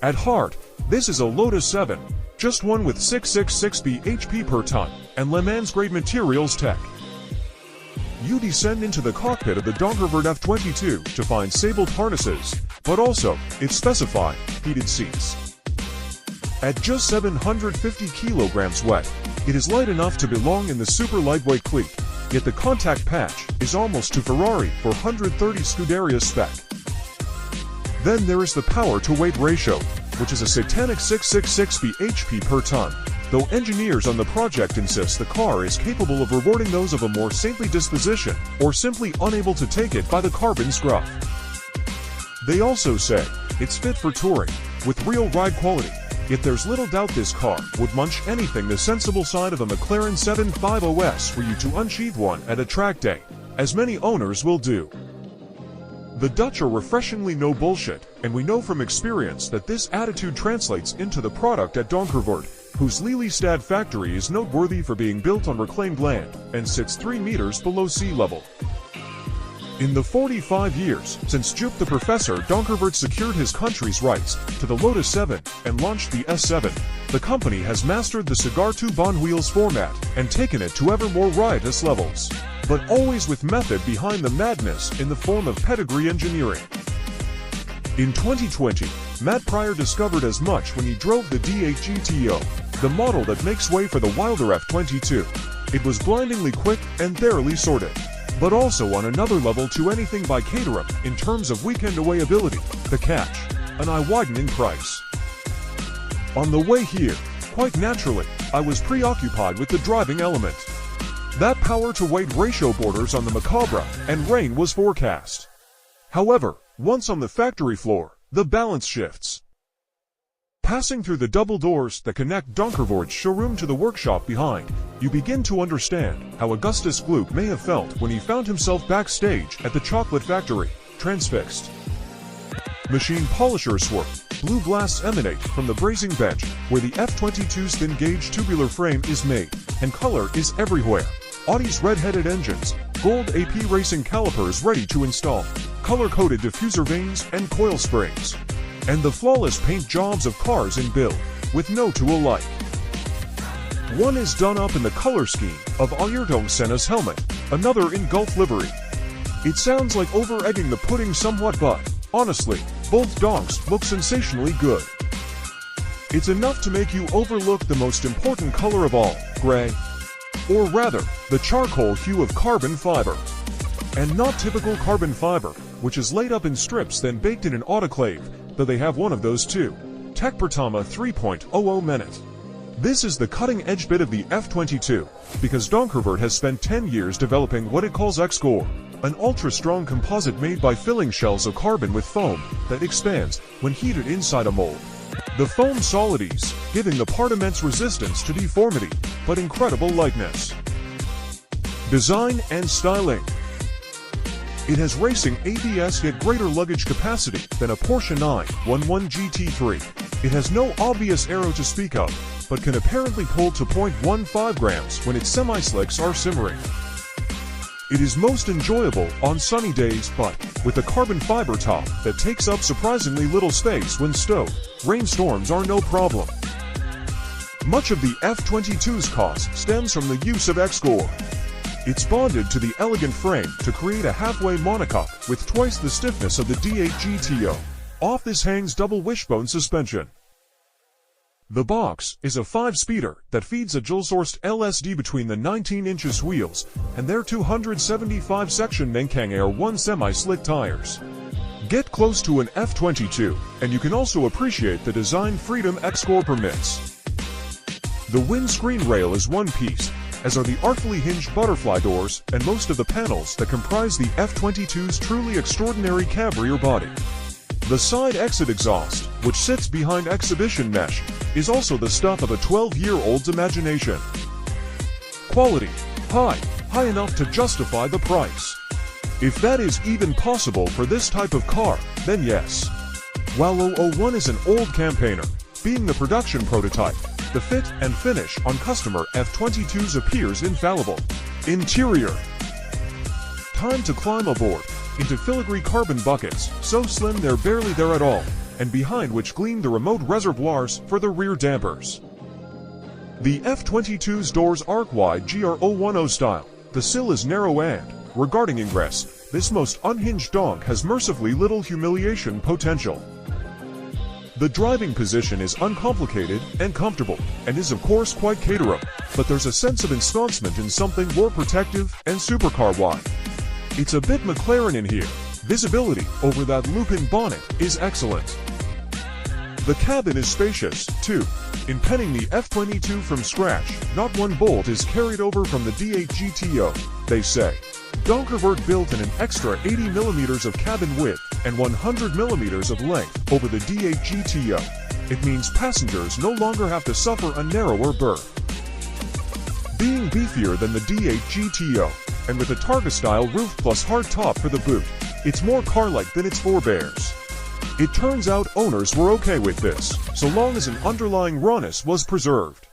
At heart, this is a Lotus 7, just one with 666 bhp per ton, and Le Mans grade materials tech. You descend into the cockpit of the Donkervoort F22 to find Sabelt harnesses, but also its specified heated seats. At just 750 kilograms weight, it is light enough to belong in the super lightweight clique, yet the contact patch is almost to Ferrari 430 Scuderia spec. Then there is the power-to-weight ratio, which is a satanic 666 bhp per ton, though engineers on the project insist the car is capable of rewarding those of a more saintly disposition or simply unable to take it by the carbon scruff. They also say it's fit for touring, with real ride quality, yet there's little doubt this car would munch anything the sensible side of a McLaren 750S were you to unsheath one at a track day, as many owners will do. The Dutch are refreshingly no bullshit, and we know from experience that this attitude translates into the product at Donkervoort, whose Lelystad factory is noteworthy for being built on reclaimed land and sits 3 meters below sea level. In the 45 years since Joop the Professor Donkervoort secured his country's rights to the Lotus 7 and launched the S7, the company has mastered the cigar tube on wheels format and taken it to ever more riotous levels, but always with method behind the madness in the form of pedigree engineering. In 2020, Matt Pryor discovered as much when he drove the D8 GTO, the model that makes way for the Wilder F22. It was blindingly quick and thoroughly sorted, but also on another level to anything by Caterham in terms of weekend away ability, the catch, an eye-widening price. On the way here, quite naturally, I was preoccupied with the driving element. That power-to-weight ratio borders on the macabre, and rain was forecast. However, once on the factory floor, the balance shifts. Passing through the double doors that connect Donkervoort's showroom to the workshop behind, you begin to understand how Augustus Gloop may have felt when he found himself backstage at the chocolate factory, transfixed. Machine polishers swirl, blue blasts emanate from the brazing bench where the F22's thin-gauge tubular frame is made, and color is everywhere. Audi's red-headed engines, gold AP racing calipers ready to install, color-coded diffuser vanes and coil springs, and the flawless paint jobs of cars in build, with no two alike. One is done up in the color scheme of Ayrton Senna's helmet, another in Gulf livery. It sounds like over-egging the pudding somewhat, but, honestly, both donks look sensationally good. It's enough to make you overlook the most important color of all, gray. Or rather, the charcoal hue of carbon fiber. And not typical carbon fiber, which is laid up in strips then baked in an autoclave, though they have one of those too. Tech Pertama 3.00 minute. This is the cutting-edge bit of the F22, because Donkervoort has spent 10 years developing what it calls X-Core, an ultra-strong composite made by filling shells of carbon with foam that expands when heated inside a mold. The foam solidities, giving the part immense resistance to deformity, but incredible lightness. Design and styling. It has racing ABS yet greater luggage capacity than a Porsche 911 GT3. It has no obvious aero to speak of, but can apparently pull to 0.15 grams when its semi-slicks are simmering. It is most enjoyable on sunny days, but with a carbon fiber top that takes up surprisingly little space when stowed, rainstorms are no problem. Much of the F22's cost stems from the use of X-Core. It's bonded to the elegant frame to create a halfway monocoque with twice the stiffness of the D8 GTO. Off this hangs double wishbone suspension. The box is a 5-speeder that feeds a dual-sourced LSD between the 19 inches wheels and their 275 section Menkang Air 1 semi-slick tires. Get close to an F22, and you can also appreciate the design freedom X-Core permits. The windscreen rail is one piece, as are the artfully hinged butterfly doors and most of the panels that comprise the F22's truly extraordinary cabrier body. The side exit exhaust, which sits behind exhibition mesh, is also the stuff of a 12-year-old's imagination. Quality, high enough to justify the price. If that is even possible for this type of car, then yes. While 001 is an old campaigner, being the production prototype, the fit and finish on customer F22s appears infallible. Interior. Time to climb aboard into filigree carbon buckets, so slim they're barely there at all, and behind which gleamed the remote reservoirs for the rear dampers. The F22's doors arc wide GR010 style. The sill is narrow and, regarding ingress, this most unhinged donk has mercifully little humiliation potential. The driving position is uncomplicated and comfortable, and is of course quite caterer, but there's a sense of ensconcement in something more protective and supercar-wide. It's a bit McLaren in here. Visibility over that lupin bonnet is excellent. The cabin is spacious, too. In penning the F22 from scratch, not one bolt is carried over from the D8 GTO, they say. Donkervoort built in an extra 80mm of cabin width and 100mm of length over the D8 GTO. It means passengers no longer have to suffer a narrower berth. Being beefier than the D8 GTO, and with a Targa-style roof plus hard top for the boot, it's more car-like than its forebears. It turns out owners were okay with this, so long as an underlying rawness was preserved.